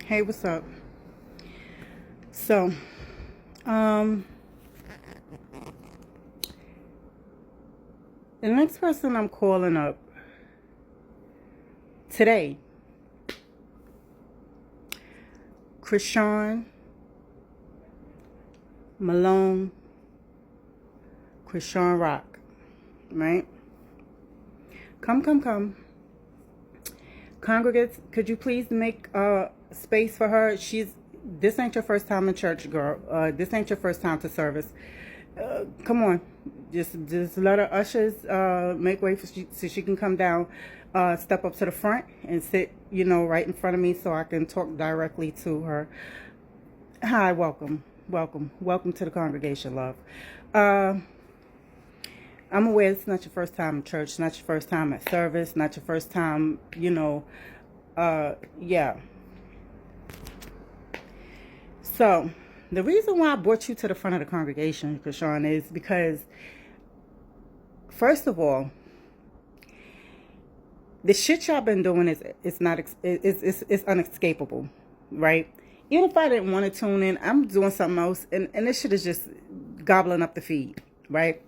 Hey, what's up? So, um, the next person I'm calling up today, Chrishean Malone, Chrishean Rock, right? Come. Congregants, could you please make space for her? This ain't your first time in church, girl. This ain't your first time to service. Come on, just let her ushers make way so she can come down, step up to the front and sit, right in front of me so I can talk directly to her. Hi, welcome to the congregation, love. Uh, I'm aware it's not your first time in church, not your first time at service, not your first time, yeah. So, the reason why I brought you to the front of the congregation, Krishan, is because, first of all, the shit y'all been doing is unescapable, right? Even if I didn't want to tune in, I'm doing something else, and this shit is just gobbling up the feed, right?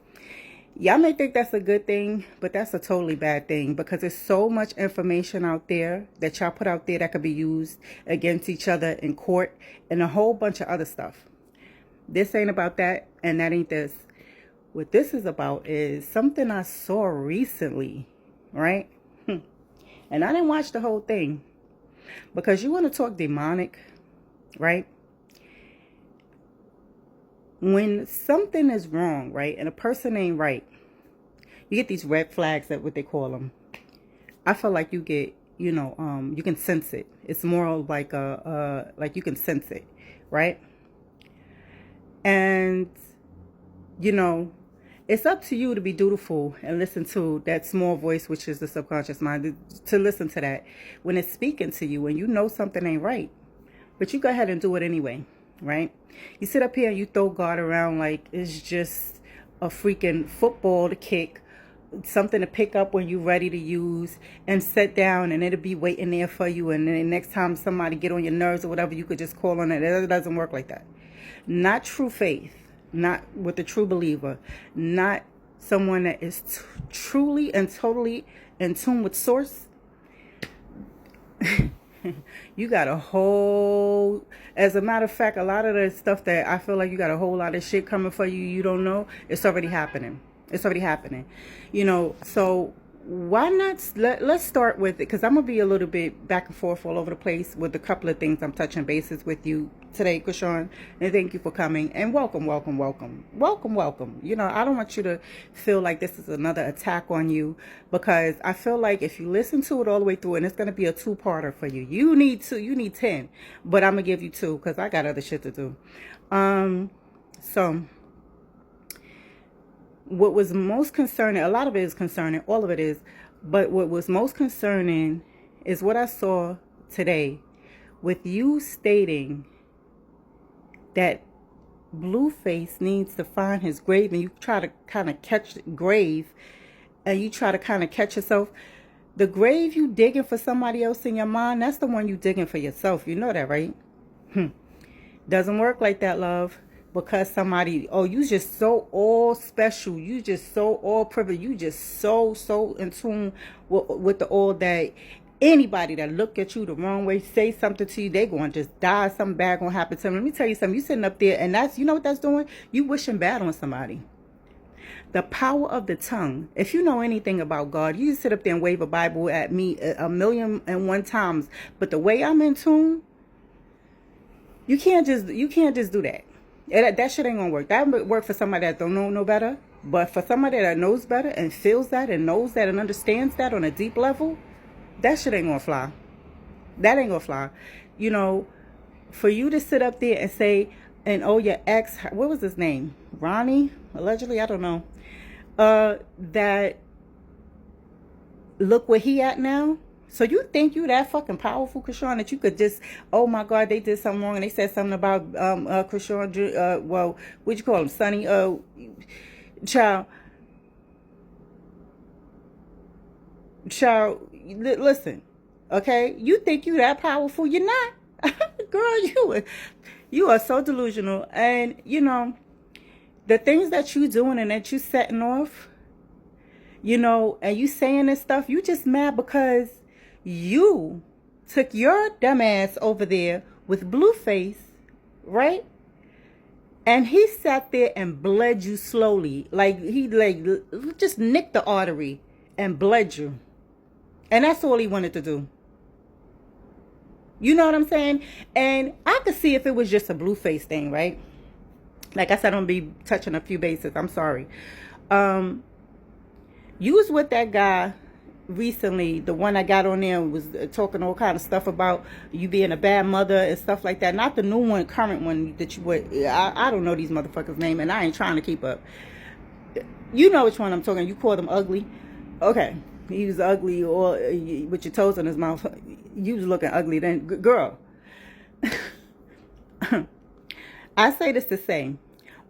Y'all may think that's a good thing, but that's a totally bad thing because there's so much information out there that y'all put out there that could be used against each other in court and a whole bunch of other stuff. This ain't about that, and that ain't this. What this is about is something I saw recently, right? And I didn't watch the whole thing because you want to talk demonic, right? When something is wrong, right, and a person ain't right, you get these red flags, that what they call them. I feel like you get, you can sense it. It's more like like you can sense it, right? And it's up to you to be dutiful and listen to that small voice, which is the subconscious mind, to listen to that when it's speaking to you and you know something ain't right. But you go ahead and do it anyway, right? You sit up here and you throw God around like it's just a freaking football to kick, something to pick up when you're ready to use and sit down and it'll be waiting there for you. And then the next time somebody get on your nerves or whatever, you could just call on it. It doesn't work like that. Not true faith, not with a true believer, not someone that is truly and totally in tune with source. You got a whole, as a matter of fact, a lot of the stuff that I feel like you got a whole lot of shit coming for you, you don't know, it's already happening. It's already happening. So why not, let's start with it, because I'm going to be a little bit back and forth all over the place with a couple of things. I'm touching bases with you today, Chrishean, and thank you for coming, and welcome. I don't want you to feel like this is another attack on you, because I feel like if you listen to it all the way through, and it's going to be a two-parter for you. You need 10, but I'm going to give you 2 because I got other shit to do. So what was most concerning, a lot of it is concerning, all of it is, but what was most concerning is what I saw today with you stating that Blueface needs to find his grave, and you try to kind of catch the grave, and you try to kind of catch yourself. The grave you digging for somebody else in your mind, that's the one you digging for yourself. You know that, right? Doesn't work like that, love. Because somebody, you just so all special, you just so all privileged, you just so in tune with the all that anybody that look at you the wrong way, say something to you, they going to just die, something bad going to happen to them. Let me tell you something, you sitting up there and that's, you know what that's doing? You wishing bad on somebody. The power of the tongue. If you know anything about God, you just sit up there and wave a Bible at me a million and one times. But the way I'm in tune, you can't just do that. That shit ain't gonna work. That would work for somebody that don't know no better. But for somebody that knows better and feels that and knows that and understands that on a deep level, that shit ain't gonna fly. That ain't gonna fly. For you to sit up there and say, and your ex, what was his name? Ronnie, allegedly, I don't know. That look where he at now. So you think you that fucking powerful, Chrishean, that you could just, oh my God, they did something wrong and they said something about Chrishean, what'd you call him, Sonny, child, listen, okay? You think you that powerful, you're not. Girl, you are so delusional. And, you know, the things that you doing and that you setting off, you know, and you saying this stuff, you just mad because you took your dumb ass over there with Blueface, right? And he sat there and bled you slowly. Like, he like just nicked the artery and bled you. And that's all he wanted to do. You know what I'm saying? And I could see if it was just a Blueface thing, right? Like I said, I'm going to be touching a few bases. I'm sorry. You was with that guy recently. The one I got on there was talking all kind of stuff about you being a bad mother and stuff like that. Not the new one, current one that you would. I don't know these motherfuckers' name, and I ain't trying to keep up. You know which one I'm talking. You call them ugly. Okay. He was ugly, or with your toes in his mouth. You was looking ugly then. Girl. I say this to say,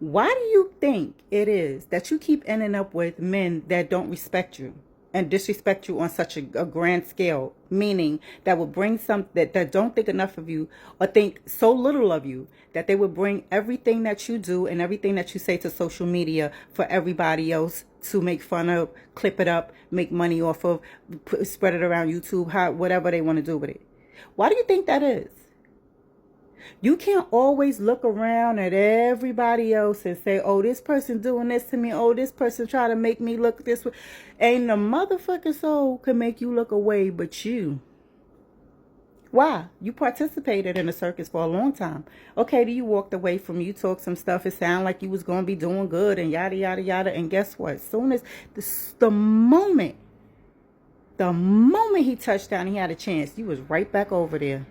why do you think it is that you keep ending up with men that don't respect you and disrespect you on such a grand scale? Meaning that will bring some that don't think enough of you or think so little of you that they will bring everything that you do and everything that you say to social media for everybody else to make fun of, clip it up, make money off of, spread it around YouTube, whatever they want to do with it. Why do you think that is? You can't always look around at everybody else and say, oh, this person doing this to me. Oh, this person trying to make me look this way. Ain't no motherfucking soul can make you look away but you. Why? You participated in the circus for a long time. Okay, you walked away from, you talked some stuff. It sounded like you was going to be doing good and yada, yada, yada. And guess what? As soon as the moment he touched down, he had a chance. You was right back over there.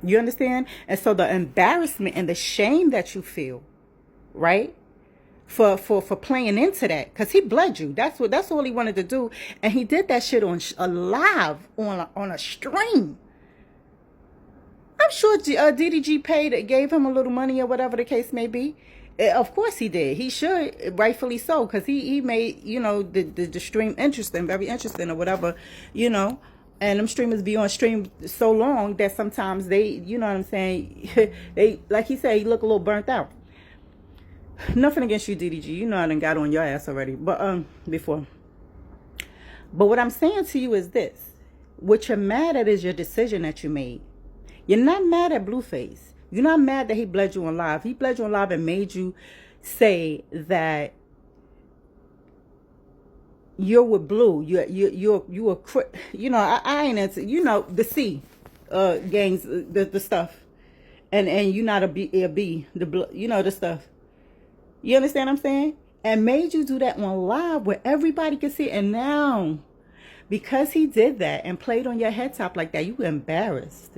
You understand? And so the embarrassment and the shame that you feel, right? For playing into that, because he bled you. That's all he wanted to do, and he did that shit on live on a stream. I'm sure DDG gave him a little money or whatever the case may be. Of course he did. He should, rightfully so, because he made, you know, the stream interesting, very interesting or whatever, you know. And them streamers be on stream so long that sometimes they, you know what I'm saying, they, like he said, he look a little burnt out. Nothing against you, DDG. You know I done got on your ass already, but before. But what I'm saying to you is this. What you're mad at is your decision that you made. You're not mad at Blueface. You're not mad that he bled you on live. He bled you on live and made you say that you're with Blue. You're you know, I ain't into, you know, the C gangs, the stuff, and you not a B, the, you know, the stuff. You understand what I'm saying? And made you do that on live where everybody could see it. And now, because he did that and played on your head top like that, you were embarrassed.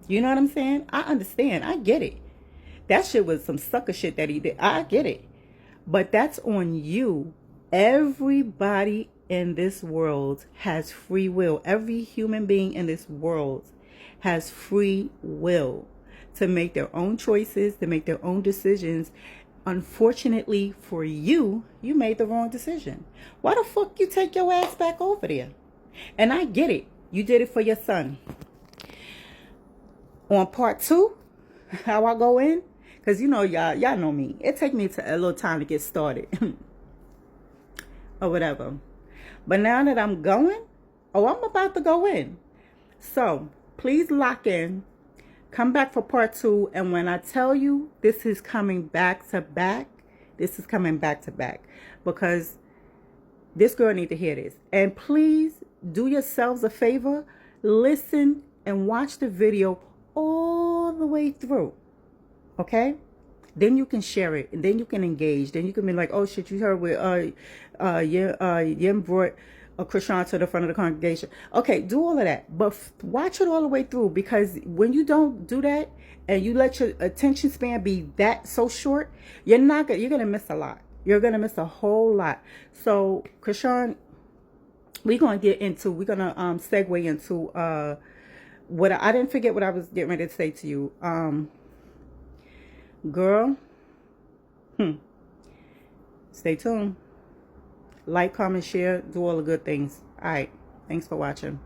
You know what I'm saying? I understand. I get it. That shit was some sucker shit that he did. I get it. But that's on you. Everybody in this world has free will. Every human being in this world has free will to make their own choices, to make their own decisions. Unfortunately for you, you made the wrong decision. Why the fuck you take your ass back over there? And I get it. You did it for your son. On part 2, how I go in, because you know y'all know me. It take me a little time to get started. Or whatever. But now that I'm going, I'm about to go in. So please lock in. Come back for part 2. And when I tell you this is coming back to back, this is coming back to back. Because this girl need to hear this. And please do yourselves a favor. Listen and watch the video all the way through. Okay? Then you can share it, and then you can engage. Then you can be like, oh shit, you heard where Yim brought Chrishean to the front of the congregation. Okay, do all of that, but watch it all the way through, because when you don't do that and you let your attention span be that so short, you're gonna miss a lot. You're gonna miss a whole lot. So Chrishean, we're gonna segue into what I didn't forget what I was getting ready to say to you. Girl, stay tuned. Like, comment, share, do all the good things. All right. Thanks for watching.